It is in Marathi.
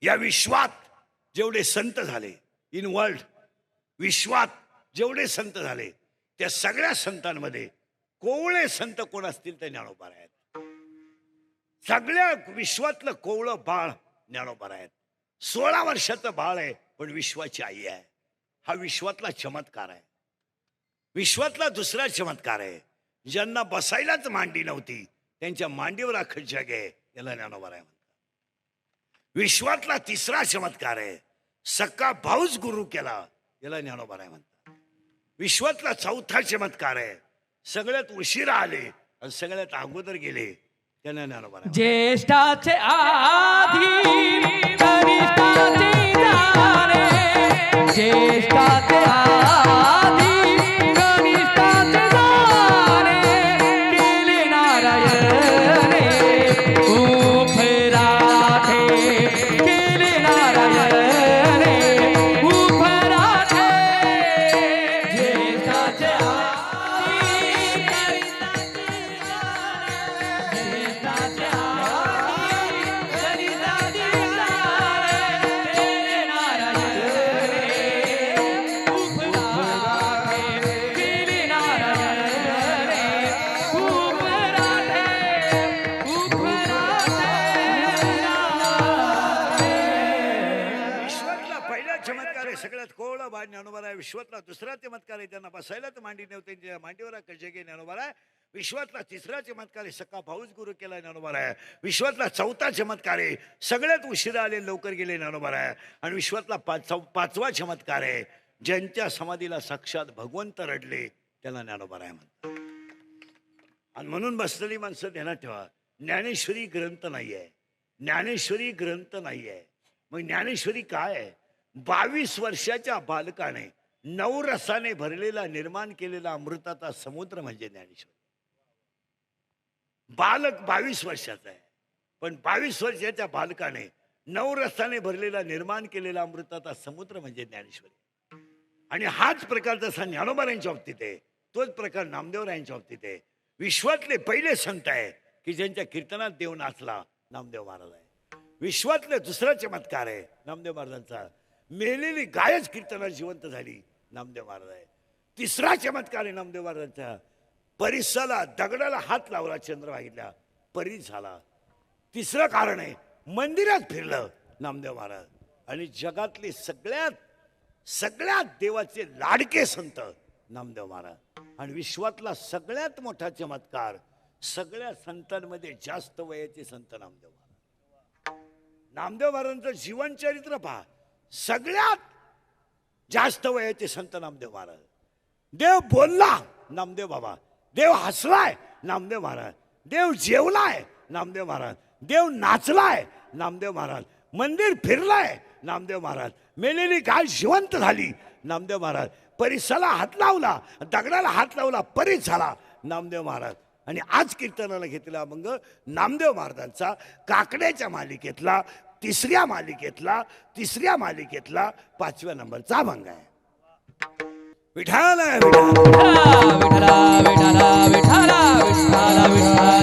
या विश्वात जेवढे संत झाले इन वर्ल्ड, विश्वात जेवढे संत झाले त्या सगळ्या संतांमध्ये कोवळे संत कोण असतील ते ज्ञानोबा आहेत. सगळ्या विश्वातलं कोवळं बाळ ज्ञानोबा आहेत. 16 वर्षाचं बाळ आहे पण विश्वाची आई आहे. हा विश्वातला चमत्कार आहे. विश्वातला दुसरा चमत्कार आहे. ज्यांना बसायलाच मांडी नव्हती त्यांच्या मांडीवर अख्खं जग आहे, याला ज्ञानोबा आहे म्हणतात. विश्वातला तिसरा चमत्कार आहे. सक्का भाऊच गुरु केला, याला ज्ञानोबा आहे म्हणतात. विश्वातला चौथा चमत्कार आहे. सगळ्यात उशिरा आले आणि सगळ्यात अगोदर गेले, त्यांना ज्ञानोबा आहे. ज्येष्ठाचे आधी कनिष्ठाचे जाणे, ज्येष्ठाचे आधी कनिष्ठाचे जाणे, केले नारायणे उफराठे, केले नारायणे उफराठे. ज्येष्ठाचे सगळ्यात कोवळा बाळ ज्ञानोबा आहे. विश्वातला दुसरा चमत्कार आहे. त्यांना बसायलाच मांडी नव्हती, त्यांच्या मांडीवर कजगे ज्ञानोबा आहे. विश्वातला तिसरा चमत्कार आहे. सक्का भाऊच गुरु केला ज्ञानोबा आहे. विश्वातला चौथा चमत्कार आहे. सगळ्यात उशिरा आले लवकर गेले ज्ञानोबा आहे. आणि विश्वातला पाचवा चमत्कार आहे. ज्यांच्या समाधीला साक्षात भगवंत रडले त्याला ज्ञानोबा आहे म्हणतात. आणि म्हणून बसलेली माणसं ध्यानात ठेवा, ज्ञानेश्वरी ग्रंथ नाही आहे. ज्ञानेश्वरी ग्रंथ नाही आहे. मग ज्ञानेश्वरी काय आहे? 22 वर्षाच्या बालकाने 9 रसाने भरलेला निर्माण केलेला अमृताचा समुद्र म्हणजे ज्ञानेश्वरी. बालक 22 वर्षाचा आहे पण 22 वर्षाच्या बालकाने 9 रसाने भरलेला निर्माण केलेला अमृताचा समुद्र म्हणजे ज्ञानेश्वरी. आणि हाच प्रकार जसा ज्ञानोबारायांच्या बाबतीत आहे तोच प्रकार नामदेवरायांच्या बाबतीत आहे. विश्वातले पहिले संत आहे की ज्यांच्या कीर्तनात देव नाचला, नामदेव महाराज आहे. विश्वातले दुसरा चमत्कार आहे नामदेव महाराजांचा, मेलेली गायच कीर्तनात जिवंत झाली, नामदेव महाराज आहे. तिसरा चमत्कार आहे नामदेव महाराजांचा, परिसाला दगडाला हात लावला, चंद्रभागेला परी झाला. तिसरं कारण आहे मंदिरात फिरलं नामदेव महाराज. आणि जगातले सगळ्यात देवाचे लाडके संत नामदेव महाराज. आणि विश्वातला सगळ्यात मोठा चमत्कार, सगळ्या संतांमध्ये जास्त वयाचे संत नामदेव महाराज. नामदेव महाराजांचं जीवनचरित्र पहा, सगळ्यात जास्त वयाचे संत नामदेव महाराज. देव बोलला नामदेव बाबा, देव हसलाय नामदेव महाराज, देव जेवलाय नामदेव महाराज, देव नाचलाय नामदेव महाराज, मंदिर फिरलाय नामदेव महाराज, मेलेली गाय जिवंत झाली नामदेव महाराज, परिसाला हात लावला, दगडाला हात लावला, परीच झाला नामदेव महाराज. आणि आज कीर्तनाला घेतलेला अभंग नामदेव महाराजांचा काकड्याच्या मालिकेतला तिसऱ्या मालिकेतला 5व्या नंबरचा अभंग आहे. विठाला विठाला विठाला विठाला विठाला विठाला विठाला